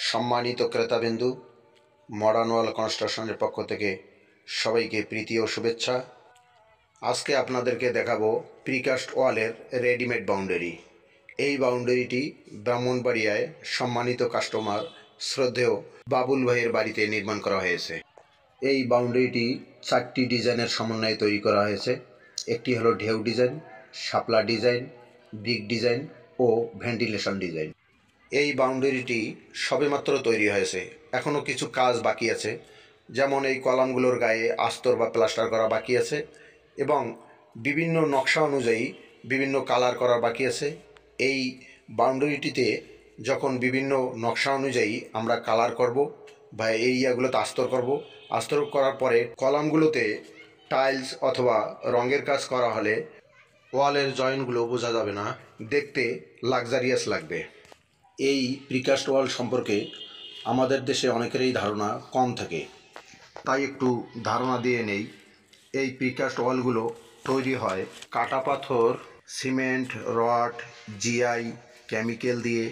সম্মানিত ক্রেতাবিন্দু, মডার্ন ওয়াল কনস্ট্রাকশনের পক্ষ থেকে সবাইকে প্রীতি ও শুভেচ্ছা। আজকে আপনাদেরকে দেখাবো প্রিকাস্ট ওয়ালের রেডিমেড বাউন্ডারি। এই বাউন্ডারিটি ব্রাহ্মণবাড়িয়ায় সম্মানিত কাস্টমার শ্রদ্ধেয় বাবুল ভাইয়ের বাড়িতে নির্মাণ করা হয়েছে। এই বাউন্ডারিটি 4টি ডিজাইনের সমন্বয়ে তৈরি করা হয়েছে। একটি হলো ঢেউ ডিজাইন, শাপলা ডিজাইন, ব্রিক ডিজাইন ও ভেন্টিলেশন ডিজাইন। এই বাউন্ডারিটি সবেমাত্র তৈরি হয়েছে, এখনও কিছু কাজ বাকি আছে, যেমন এই কলামগুলোর গায়ে আস্তর বা প্লাস্টার করা বাকি আছে এবং বিভিন্ন নকশা অনুযায়ী বিভিন্ন কালার করা বাকি আছে। এই বাউন্ডারিটিতে যখন বিভিন্ন নকশা অনুযায়ী আমরা কালার করব বা এরিয়াগুলোতে আস্তর করব, আস্তর করার পরে কলামগুলোতে টাইলস অথবা রঙের কাজ করা হলে ওয়ালের জয়েন্টগুলো বোঝা যাবে না, দেখতে লাক্সারিয়াস লাগবে। এই প্রিকাস্ট ওয়াল সম্পর্কে আমাদের দেশে অনেকেরই ধারণা কম থাকে, তাই একটু ধারণা দিয়ে নেই। এই প্রিকাস্ট ওয়ালগুলো তৈরি হয় কাটা পাথর, সিমেন্ট, রড, জিআই, কেমিক্যাল দিয়ে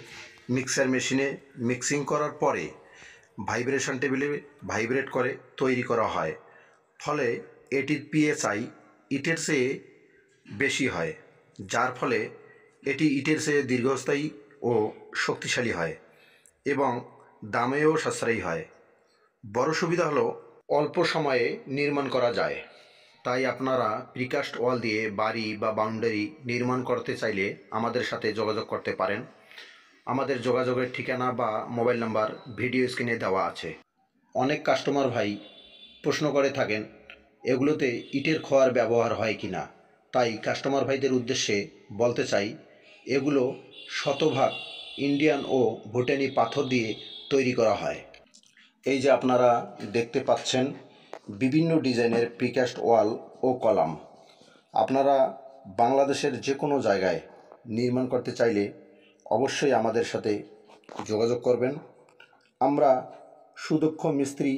মিক্সার মেশিনে মিক্সিং করার পরে ভাইব্রেশন টেবিলে ভাইব্রেট করে তৈরি করা হয়। ফলে এটির পিএসআই ইটের চেয়ে বেশি হয়, যার ফলে এটি ইটের চেয়ে দীর্ঘস্থায়ী ও শক্তিশালী হয় এবং দামেও সাশ্রয়ী হয়। বড় সুবিধা হলো অল্প সময়ে নির্মাণ করা যায়। তাই আপনারা প্রিকাস্ট ওয়াল দিয়ে বাড়ি বা বাউন্ডারি নির্মাণ করতে চাইলে আমাদের সাথে যোগাযোগ করতে পারেন। আমাদের যোগাযোগের ঠিকানা বা মোবাইল নাম্বার ভিডিও স্ক্রিনে দেওয়া আছে। অনেক কাস্টমার ভাই প্রশ্ন করে থাকেন এগুলোতে ইটের খোয়ার ব্যবহার হয় কি না। তাই কাস্টমার ভাইদের উদ্দেশ্যে বলতে চাই, এগুলো শতভাগ ইন্ডিয়ান ও ভুটানি পাথর দিয়ে তৈরি করা হয়। এই যে আপনারা দেখতে পাচ্ছেন বিভিন্ন ডিজাইনের প্রিকাস্ট ওয়াল ও কলাম। আপনারা বাংলাদেশের যে কোনো জায়গায় নির্মাণ করতে চাইলে অবশ্যই আমাদের সাথে যোগাযোগ করবেন। আমরা সুদক্ষ মিস্ত্রি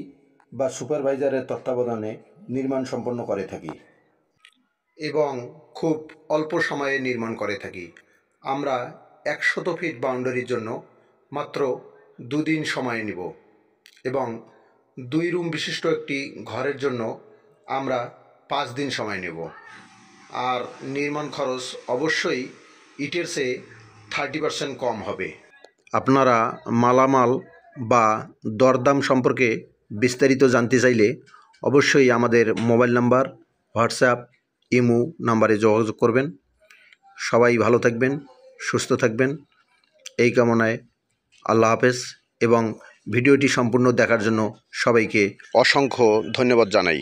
বা সুপারভাইজারের তত্ত্বাবধানে নির্মাণ সম্পন্ন করে থাকি এবং খুব অল্প সময়ে নির্মাণ করে থাকি। আমরা 100 ফিট বাউন্ডারির জন্য মাত্র 2 দিন সময় নিব এবং 2 রুম বিশিষ্ট একটি ঘরের জন্য আমরা 5 দিন সময় নেব। আর নির্মাণ খরচ অবশ্যই ইটের চেয়ে 30% কম হবে। আপনারা মালামাল বা দরদাম সম্পর্কে বিস্তারিত জানতে চাইলে অবশ্যই আমাদের মোবাইল নাম্বার, হোয়াটসঅ্যাপ, ইমো নাম্বারে যোগাযোগ করবেন। সবাই ভালো থাকবেন, সুস্থ থাকবেন এই কামনায় আল্লাহ হাফেজ। এবং ভিডিওটি সম্পূর্ণ দেখার জন্য সবাইকে অসংখ্য ধন্যবাদ জানাই।